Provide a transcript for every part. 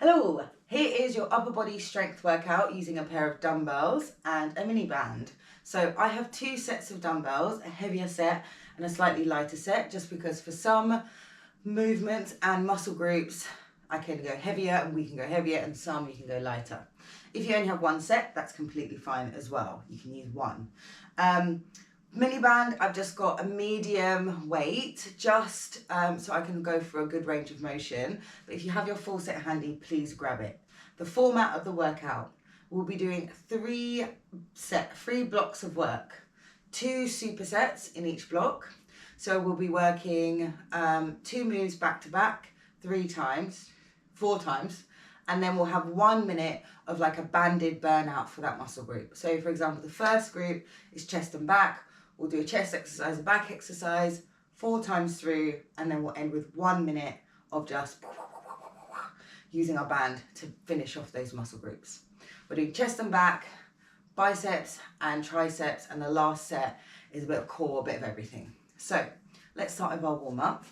Hello, here is your upper body strength workout using a pair of dumbbells and a mini band. So I have two sets of dumbbells, a heavier set and a slightly lighter set, just because for some movements and muscle groups I can go heavier and we can go heavier, and some you can go lighter. If you only have one set, that's completely fine as well. You can use one. Mini band, I've just got a medium weight, just so I can go for a good range of motion. But if you have your full set handy, please grab it. The format of the workout, we'll be doing three blocks of work, 2 supersets in each block. So we'll be working 2 moves back to back, 4 times, and then we'll have 1 minute of like a banded burnout for that muscle group. So for example, the first group is chest and back. We'll do a chest exercise, a back exercise, 4 times through, and then we'll end with 1 minute of just using our band to finish off those muscle groups. We're doing chest and back, biceps and triceps, and the last set is a bit of core, a bit of everything. So let's start with our warm up.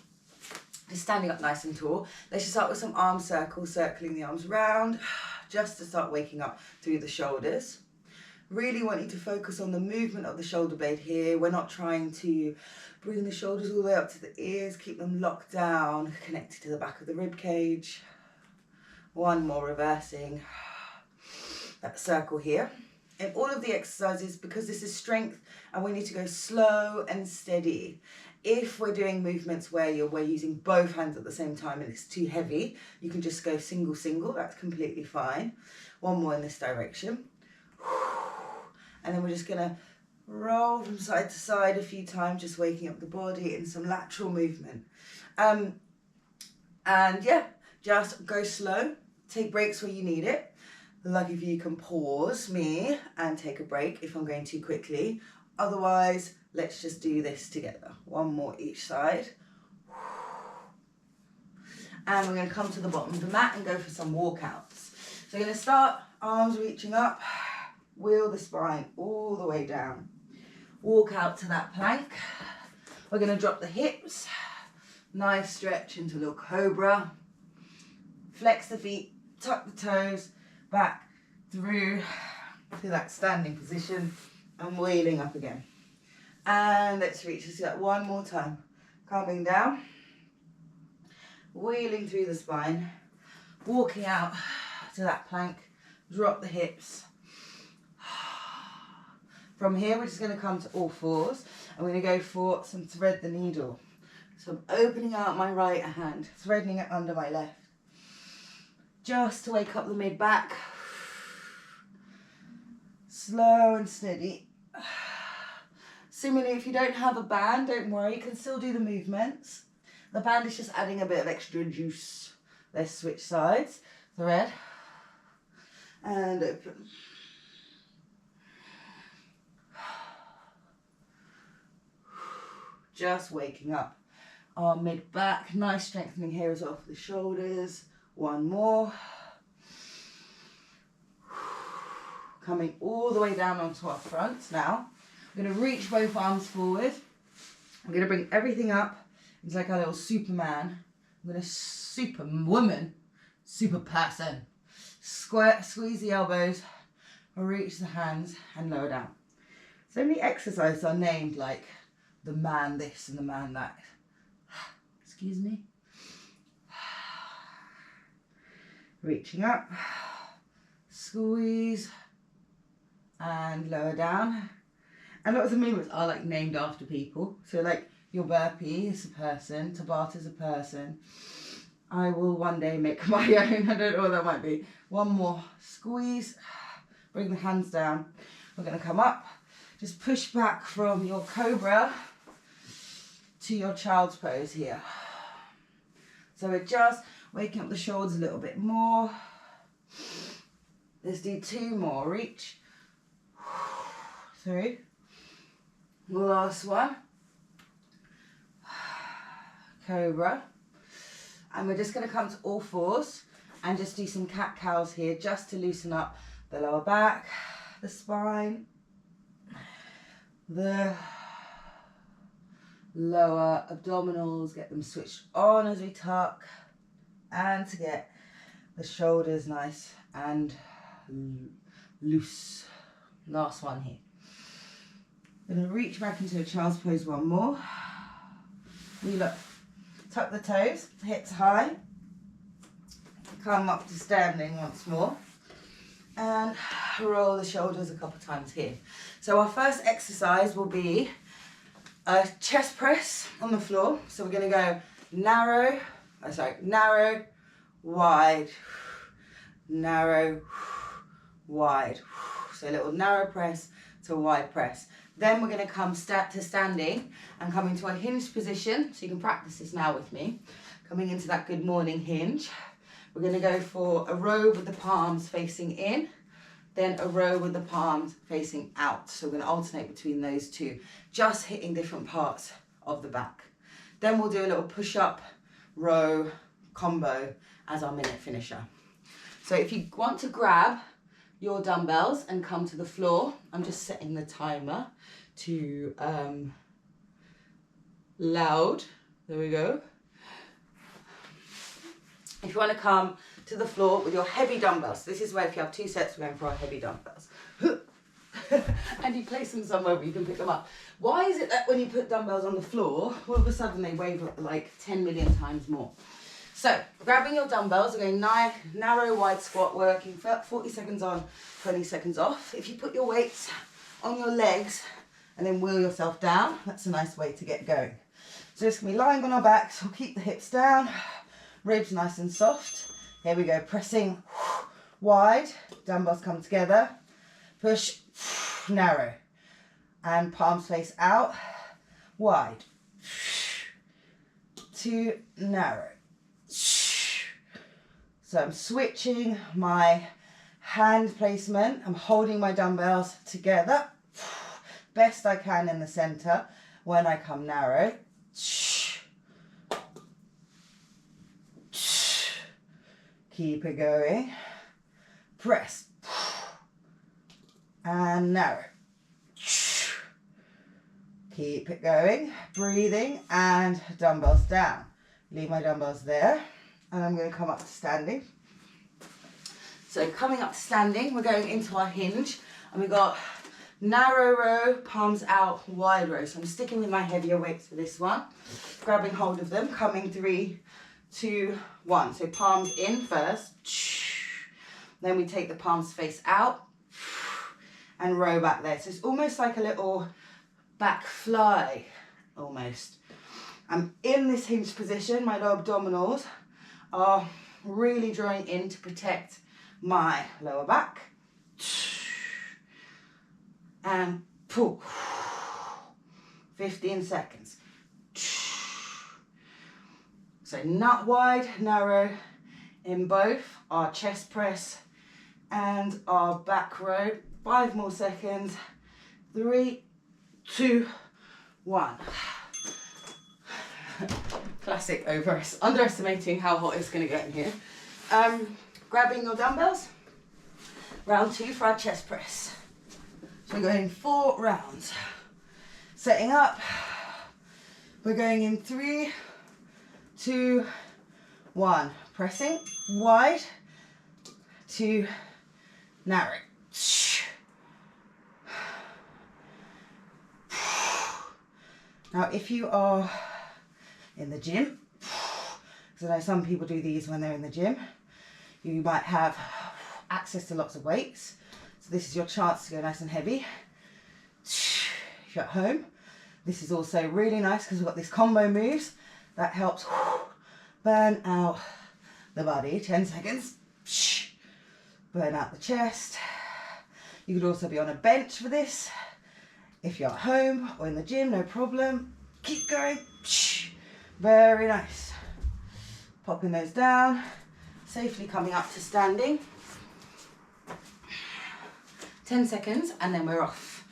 Just standing up nice and tall. Let's just start with some arm circles, circling the arms round, just to start waking up through the shoulders. Really want you to focus on the movement of the shoulder blade here. We're not trying to bring the shoulders all the way up to the ears. Keep them locked down, connected to the back of the rib cage. 1 more, reversing that circle here. In all of the exercises, because this is strength and we need to go slow and steady. If we're doing movements where we're using both hands at the same time and it's too heavy, you can just go single, single. That's completely fine. 1 more in this direction. And then we're just gonna roll from side to side a few times, just waking up the body in some lateral movement. And yeah, just go slow, take breaks where you need it. Lucky for you can pause me and take a break if I'm going too quickly. Otherwise, let's just do this together. 1 more each side. And we're gonna come to the bottom of the mat and go for some walkouts. So we're gonna start, arms reaching up, wheel the spine all the way down. Walk out to that plank. We're going to drop the hips. Nice stretch into a little cobra. Flex the feet, tuck the toes, back through to that standing position and wheeling up again. And let's reach this that 1 more time. Coming down, wheeling through the spine, walking out to that plank, drop the hips. From here, we're just going to come to all fours and we're going to go for some thread the needle. So I'm opening out my right hand, threading it under my left, just to wake up the mid back. Slow and steady. Similarly, if you don't have a band, don't worry, you can still do the movements. The band is just adding a bit of extra juice. Let's switch sides. Thread and open. Just waking up our mid back. Nice strengthening here as well for the shoulders. 1 more. Coming all the way down onto our front now. I'm going to reach both arms forward. I'm going to bring everything up. It's like a little Superman. I'm going to Superwoman, super person. Squeeze the elbows, reach the hands and lower down. So many exercises are named like the man this and the man that. Excuse me. Reaching up, squeeze and lower down. And lots of movements are like named after people. So like your burpee is a person, Tabata is a person. I will one day make my own. I don't know what that might be. 1 more, squeeze, bring the hands down. We're going to come up, just push back from your cobra to your child's pose here. So we're just waking up the shoulders a little bit more. Let's do 2 more. Reach through. Last one. Cobra. And we're just going to come to all fours and just do some cat-cows here just to loosen up the lower back, the spine, the lower abdominals, get them switched on as we tuck, and to get the shoulders nice and loose. Last one here. I'm going to reach back into a child's pose one more. You look, tuck the toes, hips high. Come up to standing once more. And roll the shoulders a couple times here. So our first exercise will be a chest press on the floor. So we're going to go narrow, wide, narrow, wide. So a little narrow press to wide press. Then we're going to come to standing and come into a hinged position. So you can practice this now with me. Coming into that good morning hinge. We're going to go for a row with the palms facing in, then a row with the palms facing out. So we're going to alternate between those two, just hitting different parts of the back. Then we'll do a little push-up, row, combo as our minute finisher. So if you want to grab your dumbbells and come to the floor, I'm just setting the timer to loud. There we go. If you want to come to the floor with your heavy dumbbells, this is where if you have 2 sets, we're going for our heavy dumbbells. And you place them somewhere where you can pick them up. Why is it that when you put dumbbells on the floor, all of a sudden they weigh like 10 million times more? So, grabbing your dumbbells, we're going narrow, wide squat, working for 40 seconds on, 20 seconds off. If you put your weights on your legs and then wheel yourself down, that's a nice way to get going. So it's going to be lying on our backs, we'll keep the hips down. Ribs nice and soft. Here we go, pressing wide, dumbbells come together, push, narrow, and palms face out, wide, to narrow. So I'm switching my hand placement, I'm holding my dumbbells together, best I can in the center when I come narrow. Keep it going. Press. And narrow. Keep it going. Breathing and dumbbells down. Leave my dumbbells there. And I'm going to come up to standing. So coming up to standing, we're going into our hinge. And we've got narrow row, palms out, wide row. So I'm sticking with my heavier weights for this one. Grabbing hold of them, coming 3, 2, 1. So palms in first. Then we take the palms face out and row back there. So it's almost like a little back fly, almost. I'm in this hinged position. My lower abdominals are really drawing in to protect my lower back. And pull. 15 seconds. So not wide, narrow in both our chest press and our back row. 5 more seconds. 3, 2, 1. Classic underestimating how hot it's going to get in here. Grabbing your dumbbells. Round 2 for our chest press. So we're going 4 rounds. Setting up. We're going in 3, 2, 1. Pressing wide to narrow. Now, if you are in the gym, because I know some people do these when they're in the gym, you might have access to lots of weights. So this is your chance to go nice and heavy. If you're at home, this is also really nice because we've got these combo moves that helps burn out the body. 10 seconds. Burn out the chest. You could also be on a bench for this. If you're at home or in the gym, no problem. Keep going. Very nice. Popping those down. Safely coming up to standing. 10 seconds and then we're off.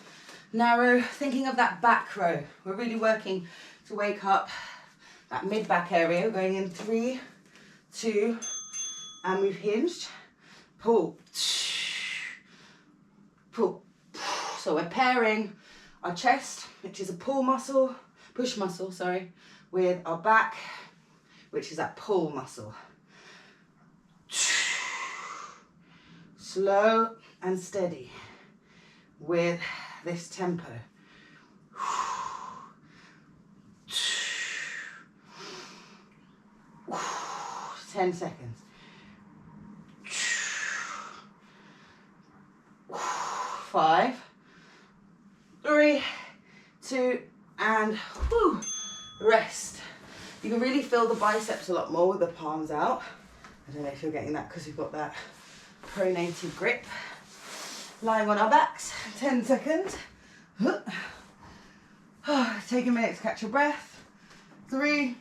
Narrow, thinking of that back row. We're really working to wake up that mid-back area. We're going in 3, 2, and we've hinged. Pull. Pull. So we're pairing our chest, which is a push muscle, with our back, which is that pull muscle. Slow and steady with this tempo. 10 seconds. 5, 3, 2, and rest. You can really feel the biceps a lot more with the palms out. I don't know if you're getting that because we've got that pronated grip. Lying on our backs, 10 seconds. Take a minute to catch your breath. 3,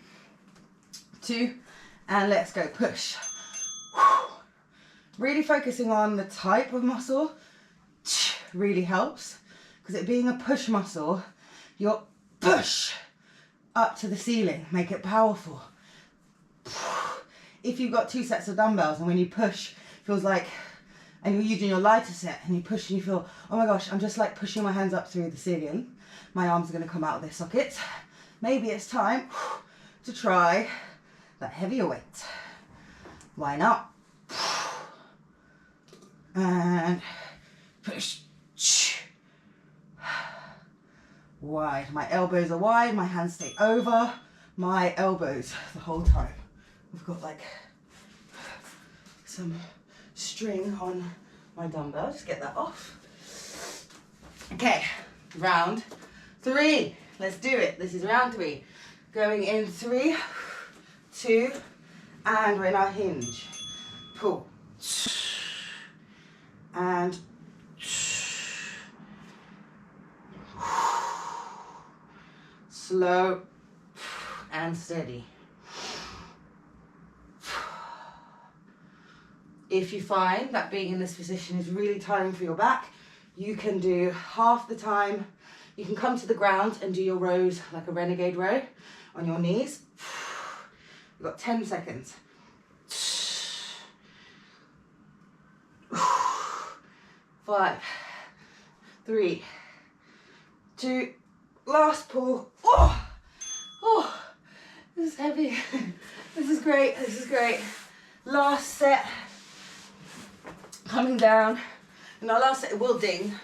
2, and let's go. Push. Really focusing on the type of muscle really helps, because it being a push muscle, you'll push up to the ceiling, make it powerful. If you've got 2 sets of dumbbells and when you push, it feels like, and you're using your lighter set and you push and you feel, oh my gosh, I'm just like pushing my hands up through the ceiling. My arms are going to come out of their sockets. Maybe it's time to try that heavier weight. Why not? And push. Wide. My elbows are wide, my hands stay over my elbows the whole time. We've got like some string on my dumbbell. Just get that off. Okay, round 3. Let's do it. This is round 3. Going in 3, 2, and we're in our hinge. Pull. And slow and steady. If you find that being in this position is really tiring for your back, you can do half the time. You can come to the ground and do your rows like a renegade row on your knees. You've got 10 seconds. 5, 3, 2, last pull. Oh, this is heavy. This is great, this is great. Last set. Coming down. And our last set will ding,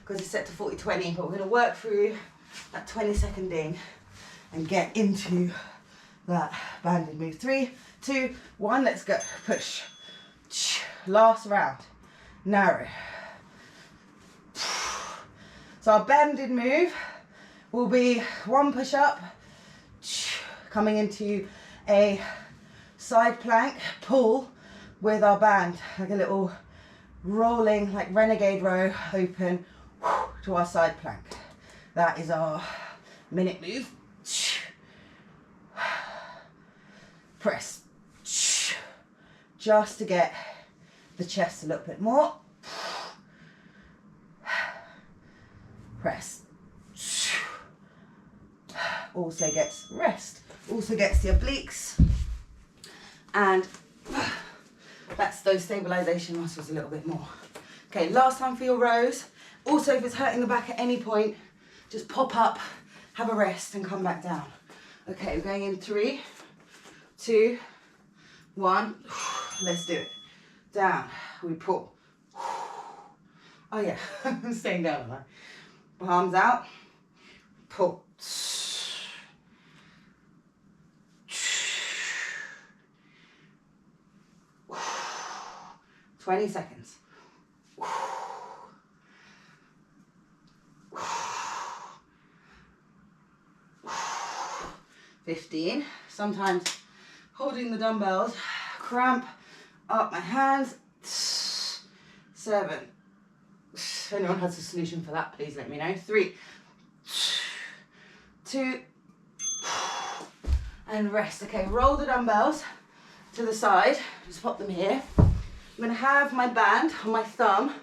because it's set to 40-20, but we're going to work through that 20-second ding and get into that banded move. 3, 2, 1, let's go. Push. Last round. Narrow. So our banded move will be 1 push up, coming into a side plank pull with our band, like a little rolling, like renegade row, open to our side plank. That is our minute move. Press, just to get the chest a little bit more. Press. Also gets rest, also gets the obliques, and that's those stabilization muscles a little bit more. Okay, last time for your rows. Also, if it's hurting the back at any point, just pop up, have a rest, and come back down. Okay, we're going in 3, 2, 1. Let's do it. Down, we pull. Oh yeah, I'm staying down, aren't I? Palms out, pull. 20 seconds. 15. Sometimes holding the dumbbells, cramp up my hands. 7. If anyone has a solution for that, please let me know. 3, 2, and rest. Okay, roll the dumbbells to the side. Just pop them here. I'm going to have my band on my thumb,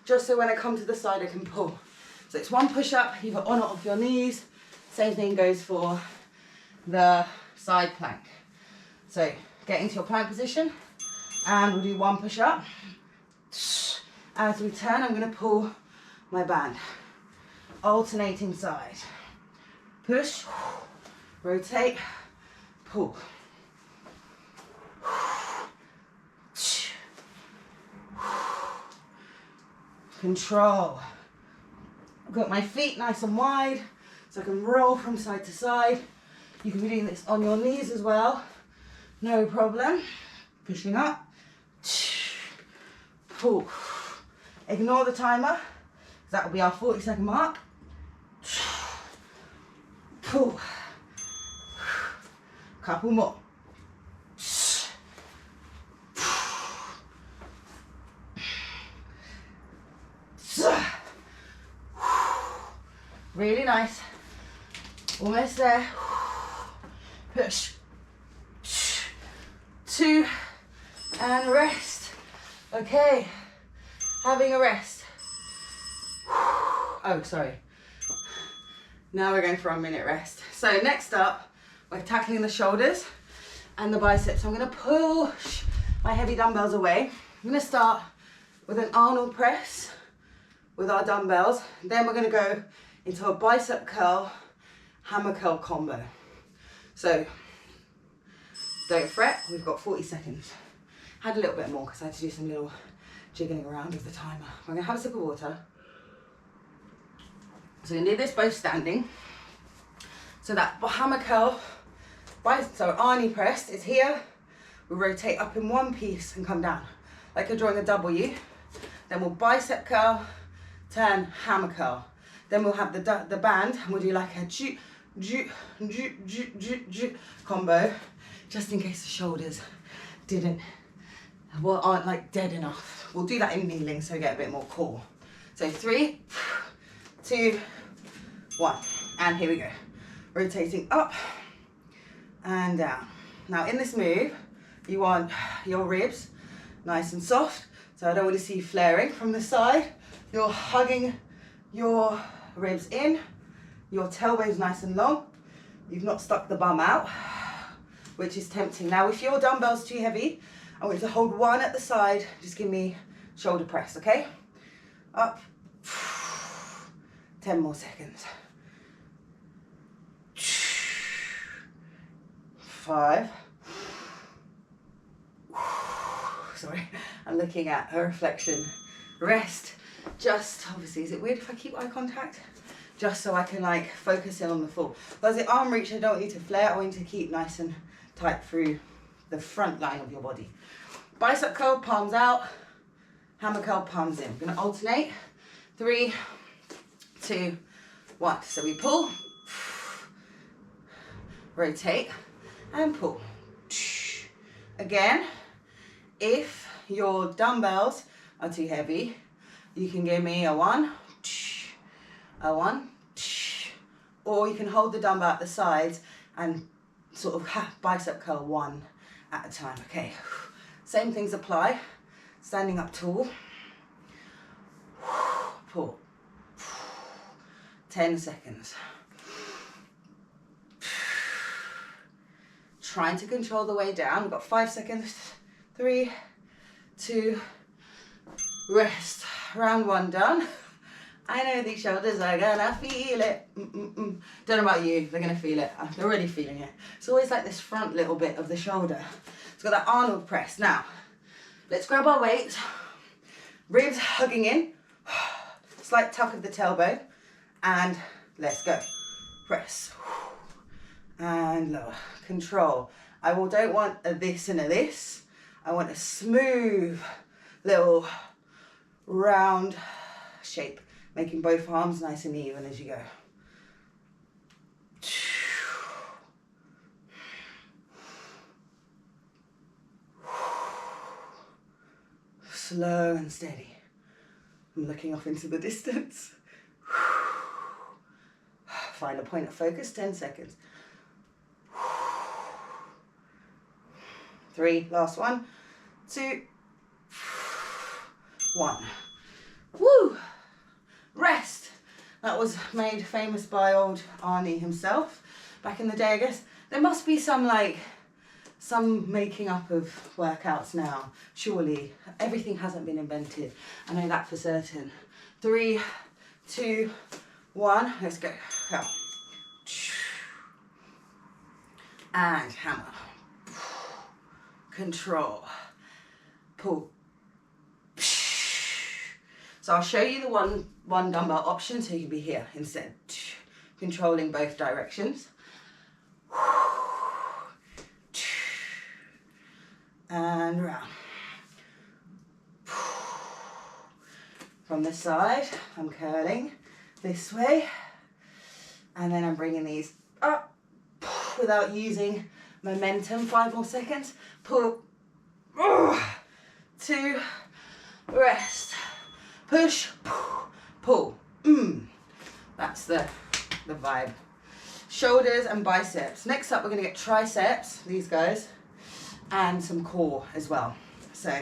just so when I come to the side I can pull. So it's 1 push up, either on or off your knees. Same thing goes for the side plank. So get into your plank position, and we'll do 1 push up. As we turn, I'm going to pull my band. Alternating side. Push, rotate, pull. control. I've got my feet nice and wide so I can roll from side to side. You can be doing this on your knees as well, no problem. Pushing up, pull. Ignore the timer, that will be our 40-second mark. Pull. Couple more. Really nice. Almost there. Push. 2 and rest. Okay. Having a rest. Oh, sorry. Now we're going for a minute rest. So next up, we're tackling the shoulders and the biceps. So I'm going to push my heavy dumbbells away. I'm going to start with an Arnold press with our dumbbells. Then we're going to go into a bicep curl, hammer curl combo. So don't fret, we've got 40 seconds. Had a little bit more because I had to do some little jiggling around with the timer. I'm going to have a sip of water. So we're going to do this both standing. So that hammer curl, so Arnie press is here. We rotate up in one piece and come down. Like you're drawing a W. Then we'll bicep curl, turn, hammer curl. Then we'll have the band and we'll do like a combo, just in case the shoulders aren't like dead enough. We'll do that in kneeling so we get a bit more core. So 3, 2, 1, and here we go. Rotating up and down. Now in this move, you want your ribs nice and soft, so I don't want to see you flaring from the side. You're hugging your ribs in, your tailbone's nice and long. You've not stuck the bum out, which is tempting. Now if your dumbbell's too heavy, I want you to hold one at the side, just give me shoulder press, okay? Up, 10 more seconds. 5. Sorry, I'm looking at a reflection. Rest, just, obviously, is it weird if I keep eye contact? Just so I can like focus in on the full. But as the arm reach, I don't want you to flare, I want you to keep nice and tight through the front line of your body. Bicep curl, palms out, hammer curl, palms in. We're gonna alternate. 3, 2, 1. So we pull, rotate, and pull. Again, if your dumbbells are too heavy, you can give me a 1, a 1, or you can hold the dumbbell at the sides and sort of bicep curl 1 at a time. Okay, same things apply. Standing up tall, pull, 10 seconds. Trying to control the way down. We've got 5 seconds. 3, 2, rest. Round 1 done. I know these shoulders are gonna feel it. Don't know about you, they're gonna feel it. I'm already feeling it. It's always like this front little bit of the shoulder. It's got that Arnold press. Now, let's grab our weights. Ribs hugging in. Slight tuck of the tailbone. And let's go. Press. And lower. Control. I don't want a this and a this. I want a smooth little round shape, making both arms nice and even as you go. Slow and steady. I'm looking off into the distance. Find a point of focus, 10 seconds. 3, last 1, 2, 1. Woo! Rest. That was made famous by old Arnie himself back in the day, I guess. There must be some making up of workouts now. Surely everything hasn't been invented. I know that for certain. 3, 2, 1. Let's go. Come. And hammer. So So I'll show you the one dumbbell option so you can be here instead, controlling both directions. And round. From the side, I'm curling this way, and then I'm bringing these up without using momentum. 5 more seconds. Pull. 2. Rest. Push. Pull. That's the vibe. Shoulders and biceps. Next up, we're going to get triceps, these guys, and some core as well. So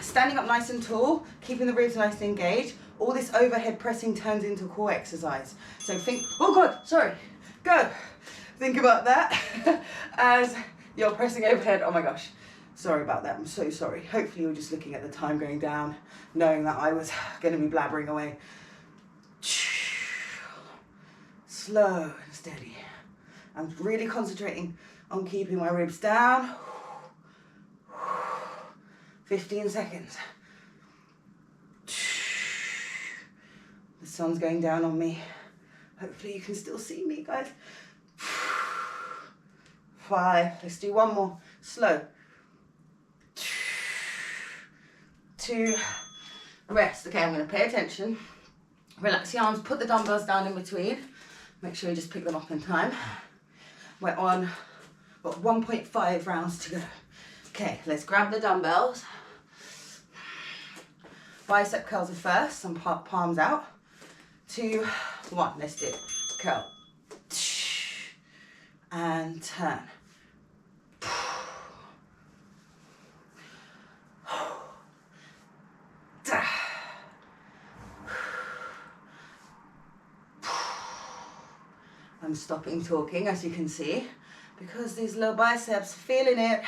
standing up nice and tall, keeping the ribs nice and engaged. All this overhead pressing turns into a core exercise. So think, oh God, sorry, go. Think about that as you're pressing overhead. Oh my gosh, sorry about that, I'm so sorry. Hopefully you're just looking at the time going down, knowing that I was gonna be blabbering away. Slow and steady. I'm really concentrating on keeping my ribs down. 15 seconds. The sun's going down on me. Hopefully you can still see me, guys. 5. Let's do one more. Slow. 2. Rest. Okay, I'm going to pay attention. Relax the arms. Put the dumbbells down in between. Make sure you just pick them up in time. We're on, got 1.5 rounds to go. Okay, let's grab the dumbbells. Bicep curls are first, some palms out. 2, 1, let's do it. Curl. And turn. I'm stopping talking, as you can see, because these low biceps, feeling it.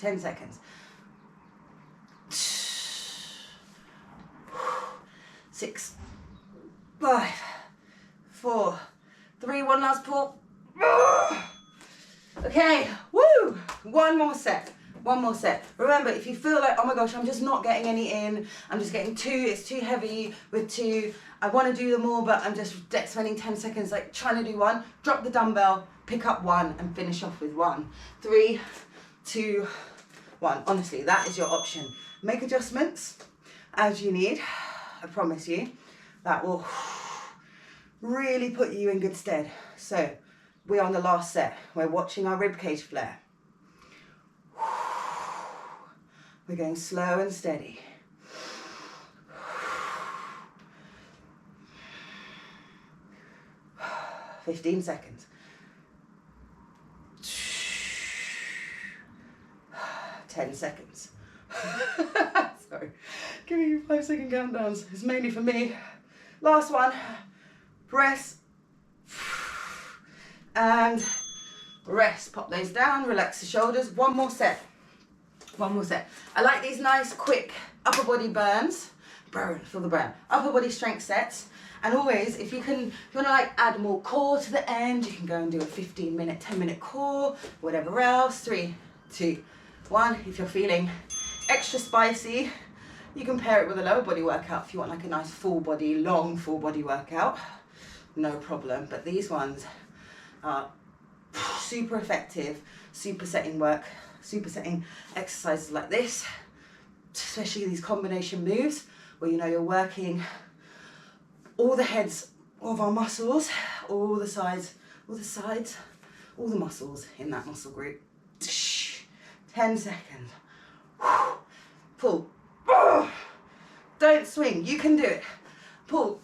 10 seconds. 6, 5, 4, 3, one last pull. Okay, woo! One more set. Remember, if you feel like, oh my gosh, I'm just not getting any in, I'm just getting 2, it's too heavy with 2, I want to do them all, but I'm just spending 10 seconds like trying to do 1, drop the dumbbell, pick up 1 and finish off with 1. 3, 2, 1. Honestly, that is your option. Make adjustments as you need. I promise you that will really put you in good stead. So we're on the last set. We're watching our ribcage flare. We're going slow and steady. "15 seconds. 10 seconds. Sorry, giving you 5-second countdowns. It's mainly for me. Last one. Press. And rest. Pop those down, relax the shoulders. One more set. I like these nice, quick upper body burns. Feel the burn. Upper body strength sets. And always, if you want to like add more core to the end, you can go and do a 15-minute, 10-minute core, whatever else. 3, 2, 1. If you're feeling extra spicy, you can pair it with a lower body workout if you want like a nice full body, long full body workout. No problem. But these ones are super effective, supersetting exercises like this, especially these combination moves where you know you're working all the heads of our muscles, all the sides, all the muscles in that muscle group. 10 seconds. Pull. Don't swing, you can do it. Pull.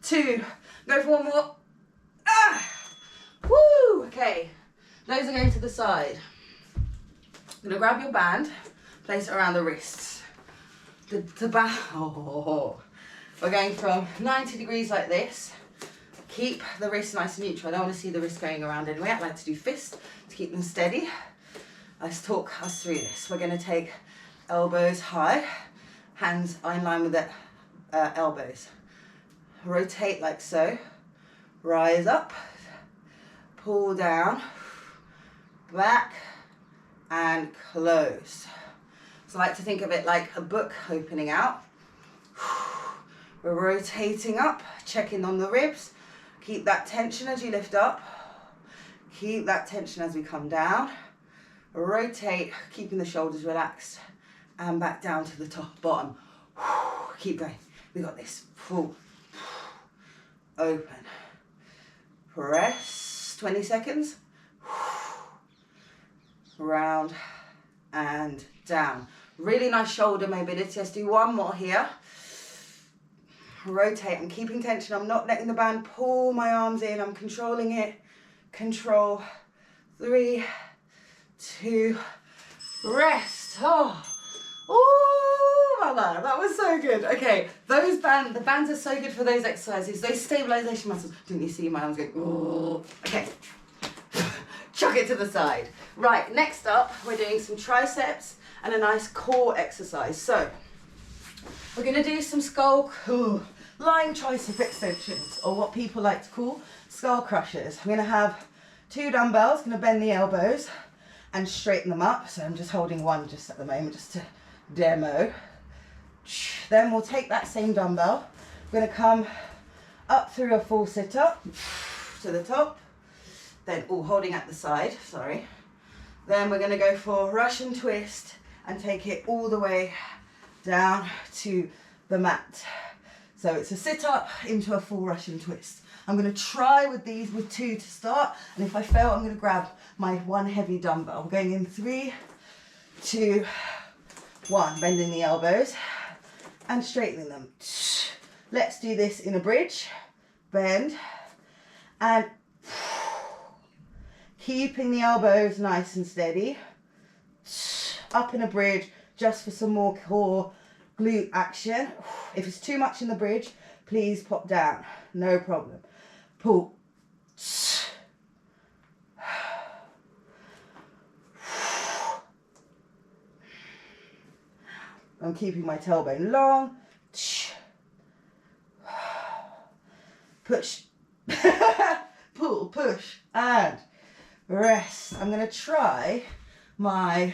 2, go for one more. Woo! Okay, those are going to the side. I'm gonna grab your band, place it around the wrists. We're going from 90 degrees like this. Keep the wrists nice and neutral. I don't want to see the wrists going around anyway. I like to do fists to keep them steady. Let's talk us through this. We're going to take elbows high, hands are in line with the elbows. Rotate like so. Rise up, pull down, back, and close. So I like to think of it like a book opening out. We're rotating up, checking on the ribs. Keep that tension as you lift up. Keep that tension as we come down. Rotate, keeping the shoulders relaxed. And back down to the top, bottom. Keep going. We got this. Pull. Open. Press. 20 seconds. Round and down. Really nice shoulder mobility. Let's do one more here. Rotate. I'm keeping tension. I'm not letting the band pull my arms in. I'm controlling it. Control. 3, 2, rest. Oh, Mama, that was so good. Okay, the bands are so good for those exercises, those stabilization muscles. Didn't you see my arms going? Oh. Okay, chuck it to the side. Right, next up, we're doing some triceps and a nice core exercise. So, we're gonna do some lying tricep extensions, or what people like to call skull crushers. I'm gonna have 2 dumbbells, gonna bend the elbows and straighten them up. So I'm just holding one just at the moment, just to demo. Then we'll take that same dumbbell. We're gonna come up through a full sit up to the top, then holding at the side, sorry. Then we're gonna go for Russian twist and take it all the way down to the mat. So it's a sit up into a full Russian twist. I'm gonna try with these with 2 to start, and if I fail, I'm gonna grab my 1 heavy dumbbell. We're going in 3, 2, 1, bending the elbows and straightening them. Let's do this in a bridge. Bend and keeping the elbows nice and steady. Up in a bridge just for some more core glute action. If it's too much in the bridge, please pop down, no problem. Pull. I'm keeping my tailbone long. Push. Pull, push, and rest. I'm going to try my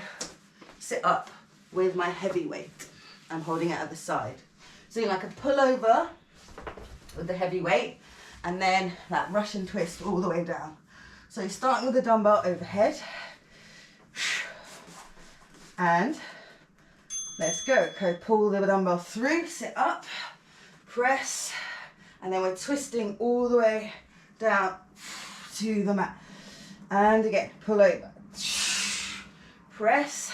sit up with my heavy weight. I'm holding it at the side. So like a pullover with the heavy weight, and then that Russian twist all the way down. So starting with the dumbbell overhead, and let's go. Pull the dumbbell through, sit up, press, and then we're twisting all the way down to the mat. And again, pull over, press,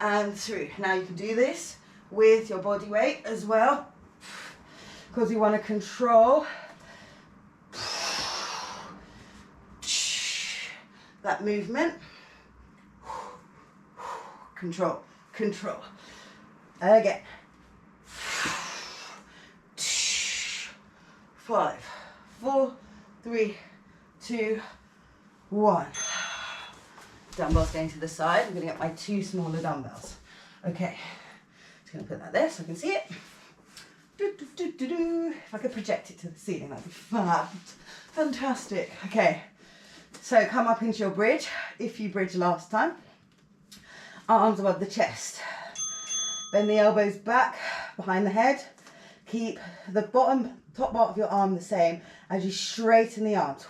and through. Now you can do this with your body weight as well, because you want to control that movement. Control, control. Again. 5, 4, 3, 2, 1. Dumbbells going to the side. I'm going to get my 2 smaller dumbbells. Okay. Just going to put that there so I can see it. If I could project it to the ceiling, that'd be fab. Fantastic. Okay. So come up into your bridge. If you bridged last time, arms above the chest. Bend the elbows back behind the head. Keep the top part of your arm the same as you straighten the arms.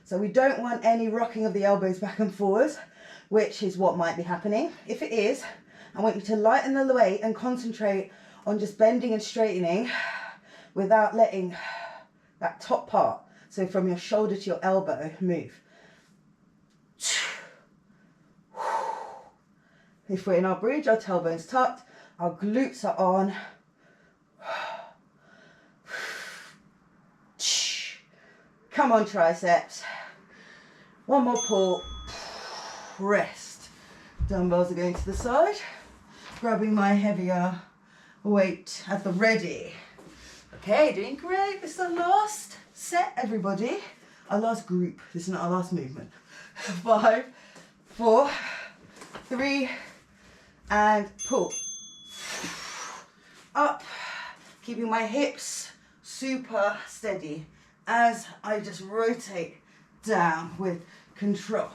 So we don't want any rocking of the elbows back and forwards, which is what might be happening. If it is, I want you to lighten the weight and concentrate on just bending and straightening without letting that top part, so from your shoulder to your elbow, move. If we're in our bridge, our tailbone's tucked, our glutes are on. Come on, triceps. One more pull. Rest. Dumbbells are going to the side. Grabbing my heavier weight at the ready. Okay, doing great. This is our last set, everybody. Our last group. This is not our last movement. 5, 4, 3, and pull. Up. Keeping my hips super steady as I just rotate down with control.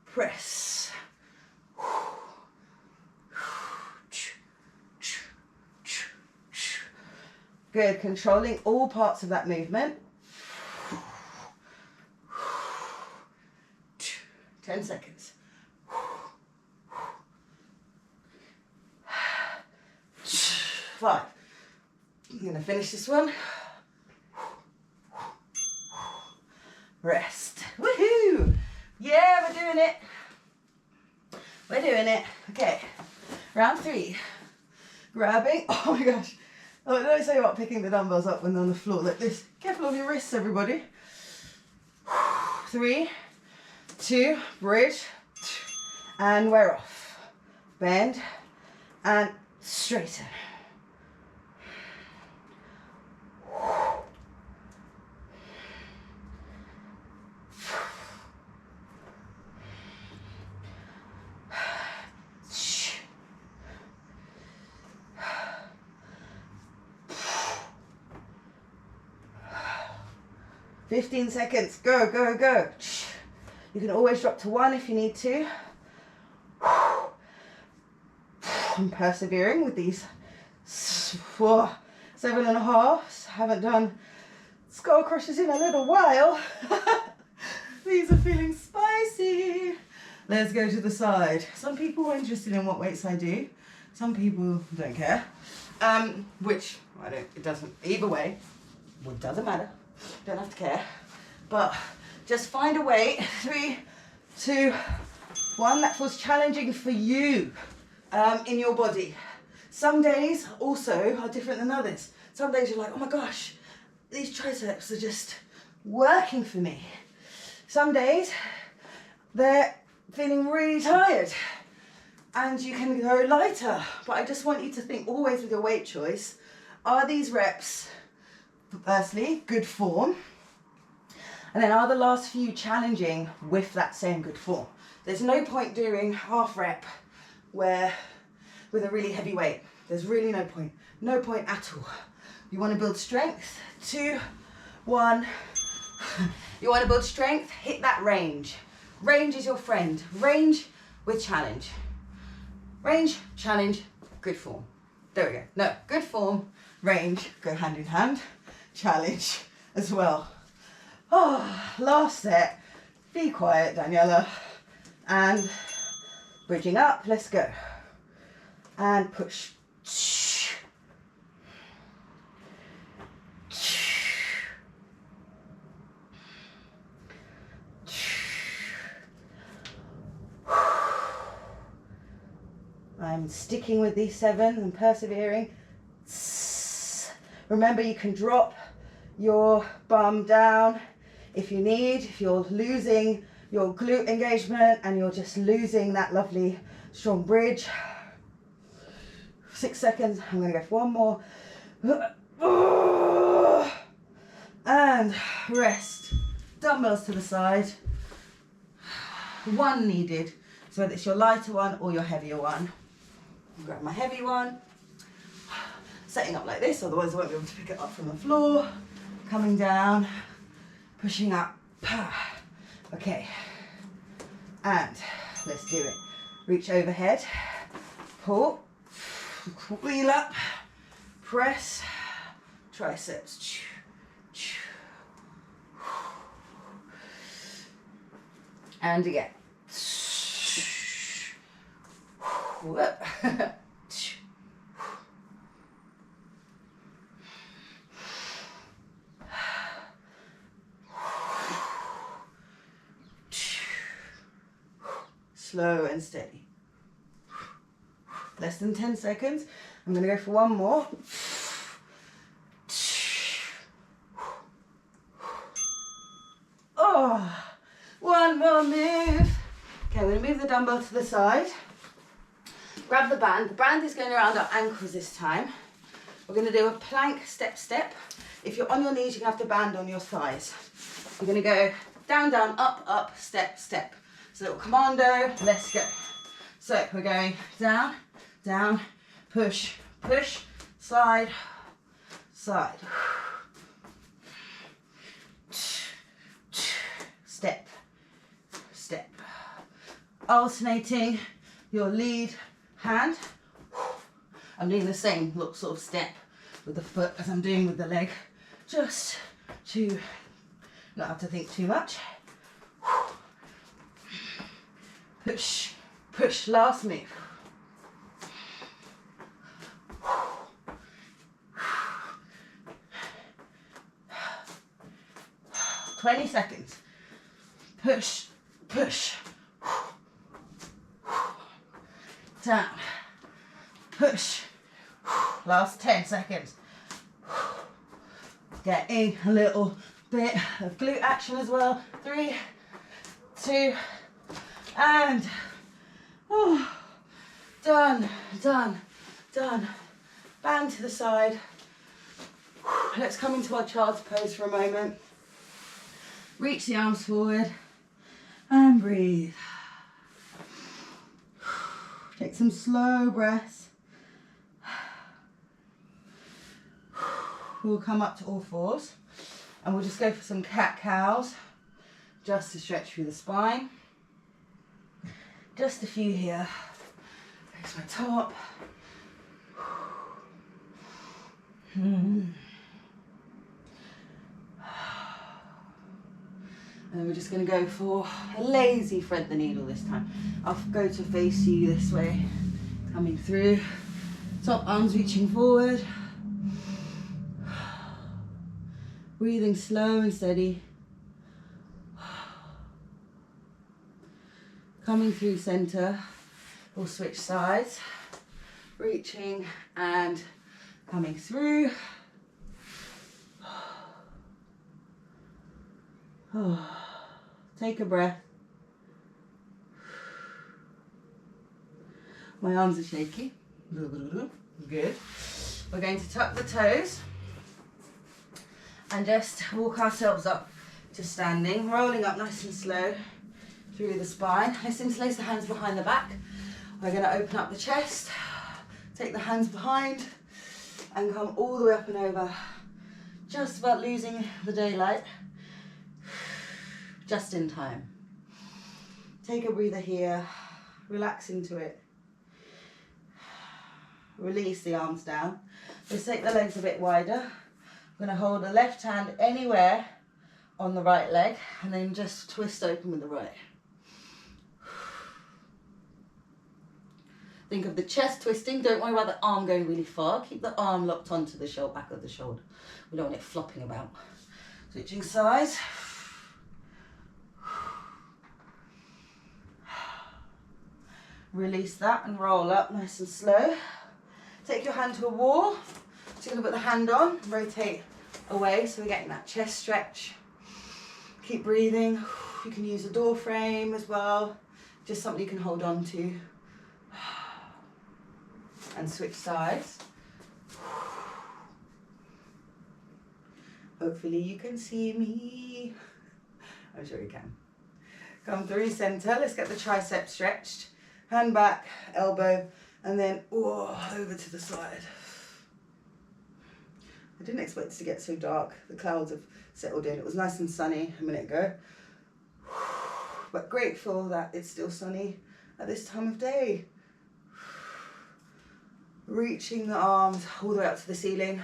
Press. Good, controlling all parts of that movement. 10 seconds. 5. I'm going to finish this one. Rest. Woohoo! Yeah, we're doing it. We're doing it. Okay, round 3. Grabbing. Oh my gosh. Oh, don't say about picking the dumbbells up when they're on the floor like this. Careful of your wrists, everybody. 3, 2, bridge, and we're off. Bend and straighten. "15 seconds, go, go, go." You can always drop to 1 if you need to. I'm persevering with these 7.5. Haven't done skull crushes in a little while. These are feeling spicy. Let's go to the side. Some people are interested in what weights I do. Some people don't care. Which, I don't, it doesn't, either way, it doesn't matter. Don't have to care. But just find a weight. 3, 2, 1 that feels challenging for you in your body. Some days also are different than others. Some days you're like, oh my gosh, these triceps are just working for me. Some days they're feeling really tired and you can go lighter. But I just want you to think always with your weight choice, are these reps, firstly, good form? And then are the last few challenging with that same good form? There's no point doing half rep with a really heavy weight. There's really no point. No point at all. You want to build strength. 2, 1. You want to build strength, hit that range. Range is your friend. Range with challenge. Range, challenge, good form. There we go. No, good form, range, go hand in hand. Challenge as well. Oh, last set. Be quiet, Daniela. And bridging up, let's go. And push. I'm sticking with these 7 and persevering. Remember, you can drop your bum down if you need, if you're losing your glute engagement and you're just losing that lovely strong bridge. 6 seconds. I'm going to go for 1 more. And rest. Dumbbells to the side. 1 needed. So whether it's your lighter one or your heavier one. I'll grab my heavy one. Setting up like this, otherwise I won't be able to pick it up from the floor. Coming down, pushing up. Okay, and let's do it. Reach overhead, pull, wheel up, press, triceps. And again. Whoop. Slow and steady. Less than 10 seconds. I'm going to go for 1 more. Oh, 1 more move. Okay, I'm going to move the dumbbell to the side. Grab the band. The band is going around our ankles this time. We're going to do a plank step, step. If you're on your knees, you can have the band on your thighs. You're going to go down, down, up, up, step, step. So little commando, let's go. So we're going down, down, push, push, slide, side. step, step. Alternating your lead hand. I'm doing the same sort of step with the foot as I'm doing with the leg, just to not have to think too much. Push, push, last move. 20 seconds. Push, push. Down. Push. Last 10 seconds. Getting a little bit of glute action as well. 3, 2, and done, done, done. Bang to the side. Let's come into our child's pose for a moment. Reach the arms forward and breathe. Take some slow breaths. We'll come up to all fours and we'll just go for some cat-cows just to stretch through the spine. Just a few here. There's my top. And we're just going to go for a lazy thread the needle this time. I'll go to face you this way, coming through. Top arms reaching forward. Breathing slow and steady. Coming through center. We'll switch sides. Reaching and coming through. Take a breath. My arms are shaky. Good. We're going to tuck the toes and just walk ourselves up to standing, rolling up nice and slow through the spine. Let's interlace the hands behind the back. We're going to open up the chest, take the hands behind and come all the way up and over. Just about losing the daylight. Just in time. Take a breather here, relax into it. Release the arms down. Just take the legs a bit wider. I'm going to hold the left hand anywhere on the right leg and then just twist open with the right. Think of the chest twisting. Don't worry about the arm going really far. Keep the arm locked onto the shoulder, back of the shoulder. We don't want it flopping about. Switching sides. Release that and roll up nice and slow. Take your hand to a wall. So you're going to put the hand on, rotate away so we're getting that chest stretch. Keep breathing. You can use a door frame as well, just something you can hold on to. And switch sides. Hopefully you can see me. I'm sure you can. Come through center. Let's get the triceps stretched. Hand back, elbow, and then over to the side. I didn't expect it to get so dark. The clouds have settled in. It was nice and sunny a minute ago. But grateful that it's still sunny at this time of day. Reaching the arms all the way up to the ceiling.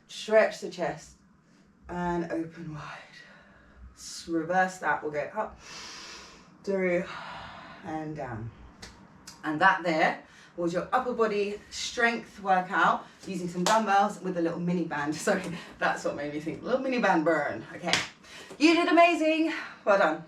Stretch the chest and open wide. Reverse that. We'll go up, through, and down. And that there was your upper body strength workout using some dumbbells with a little mini band. Sorry, that's what made me think. Little mini band burn. Okay. You did amazing. Well done.